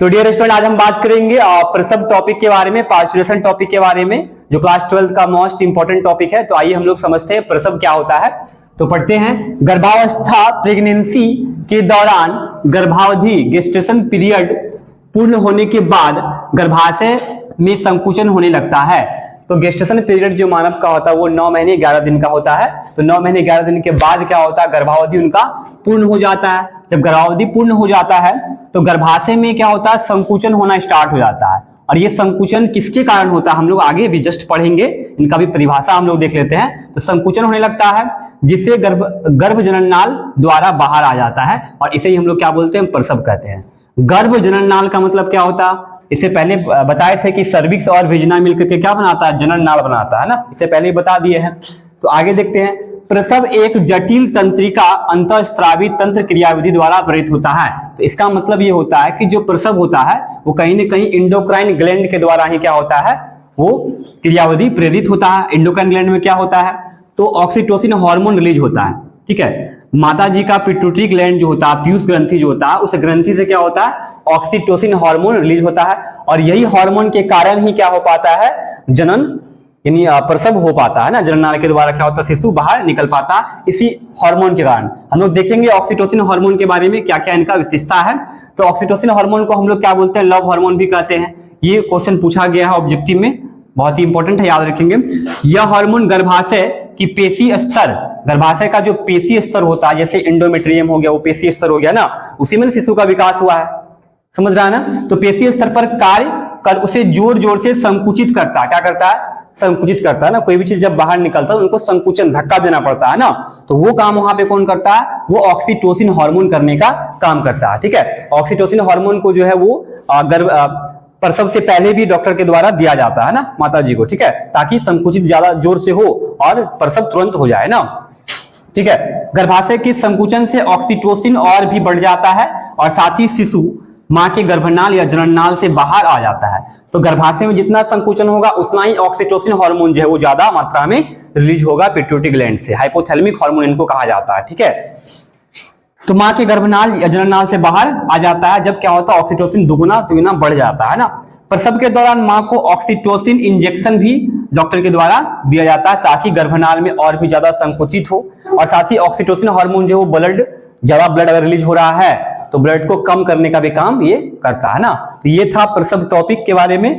तो dear student, आज हम बात करेंगे प्रसव टॉपिक के बारे में, पार्चुलेशन टॉपिक के बारे में, जो क्लास 12 का मोस्ट इंपॉर्टेंट टॉपिक है। तो आइए हम लोग समझते हैं प्रसव क्या होता है। तो पढ़ते हैं। गर्भावस्था प्रेगनेंसी के दौरान गर्भावधि गेस्टेशन पीरियड पूर्ण होने के बाद गर्भाशय में संकुचन होने लगता है। तो गेस्टेशन पीरियड जो मानव का होता है वो 9 महीने 11 दिन का होता है। तो 9 महीने 11 दिन के बाद क्या होता है, गर्भावधि उनका पूर्ण हो जाता है। जब गर्भावधि पूर्ण हो जाता है तो गर्भाशय में क्या होता है, संकुचन होना स्टार्ट हो जाता है। और ये संकुचन किसके कारण होता है हम लोग आगे भी जस्ट पढ़ेंगे, इनका भी परिभाषा हम लोग देख लेते हैं। तो संकुचन होने लगता है जिससे गर्भ जनन नाल द्वारा बाहर आ जाता है, और इसे ही हम लोग क्या बोलते हैं, प्रसव कहते हैं। गर्भ जनन नाल का मतलब क्या होता है, इससे पहले बताए थे कि सर्विक्स और वेजिना मिलकर के क्या बनाता है, जनन नाल बनाता है ना, इससे पहले ही बता दिए हैं। तो आगे देखते हैं। प्रसव एक जटिल तंत्रिका अंतःस्रावी तंत्र क्रियाविधि द्वारा प्रेरित होता है। तो इसका मतलब ये होता है कि जो प्रसव होता है वो कहीं ना कहीं इंडोक्राइन ग्लैंड के द्वारा ही क्या होता है, वो क्रियाविधि प्रेरित होता है। इंडोक्राइन ग्लैंड में क्या होता है, तो ऑक्सीटोसिन हार्मोन रिलीज होता है। ठीक है, माता जी का पिट्यूटरी ग्लैंड जो होता है, पीयूष ग्रंथि जो होता है, उस ग्रंथि से क्या होता है, ऑक्सीटोसिन हार्मोन रिलीज होता है। और यही हार्मोन के कारण ही क्या हो पाता है, जनन यानी प्रसव हो पाता है ना। जनन नाल के द्वारा क्या होता है, शिशु बाहर निकल पाता है इसी हार्मोन के कारण। हम लोग देखेंगे ऑक्सीटोसिन हार्मोन के बारे में क्या क्या इनका विशेषता है। तो ऑक्सीटोसिन हार्मोन को हम लोग क्या बोलते हैं, लव हार्मोन भी कहते हैं। ये क्वेश्चन पूछा गया है ऑब्जेक्टिव में, बहुत ही इंपॉर्टेंट है, याद रखेंगे। यह हार्मोन गर्भाशय की पेशी स्तर, गर्भाशय का जो पेशी स्तर होता है, जैसे एंडोमेट्रियम हो गया वो पेशी स्तर हो गया ना, उसी में शिशु का विकास हुआ है, समझ रहा है ना। तो पेशी स्तर पर कार्य कर उसे जोर जोर से संकुचित करता है। क्या करता है, संकुचित करता है ना। कोई भी चीज जब बाहर निकलता है उनको संकुचन धक्का देना पड़ता है ना, तो वो काम वहां पे कौन करता है, वो ऑक्सीटोसिन हार्मोन करने का काम करता है। ठीक है, ऑक्सीटोसिन हार्मोन को जो है वो प्रसव से पहले भी डॉक्टर के द्वारा दिया जाता है ना माता जी को। ठीक है, ताकि संकुचित ज्यादा जोर से हो और प्रसव तुरंत हो जाए ना। ठीक है, गर्भाशय के संकुचन से ऑक्सीटोसिन और भी बढ़ जाता है और साथ ही शिशु मां के गर्भनाल या जनननाल से बाहर आ जाता है। तो गर्भाशय में जितना संकुचन होगा उतना ही ऑक्सीटोसिन हार्मोन जो है वो ज्यादा मात्रा में रिलीज होगा पिट्यूटरी ग्लैंड से। हाइपोथैलेमिक हार्मोन इनको कहा जाता है। ठीक है, तो मां के गर्भनाल या जनननाल से बाहर आ जाता है जब क्या होता है, ऑक्सीटोसिन दुगुना तिगुना बढ़ जाता है ना। प्रसव के दौरान मां को ऑक्सीटोसिन इंजेक्शन भी डॉक्टर के द्वारा दिया जाता है ताकि गर्भनाल में और भी ज्यादा संकुचित हो। और साथ ही ऑक्सीटोसिन हार्मोन जो ज्यादा ब्लड अगर रिलीज हो रहा है तो ब्लड को कम करने का भी काम ये करता है ना। तो ये था प्रसव टॉपिक के बारे में।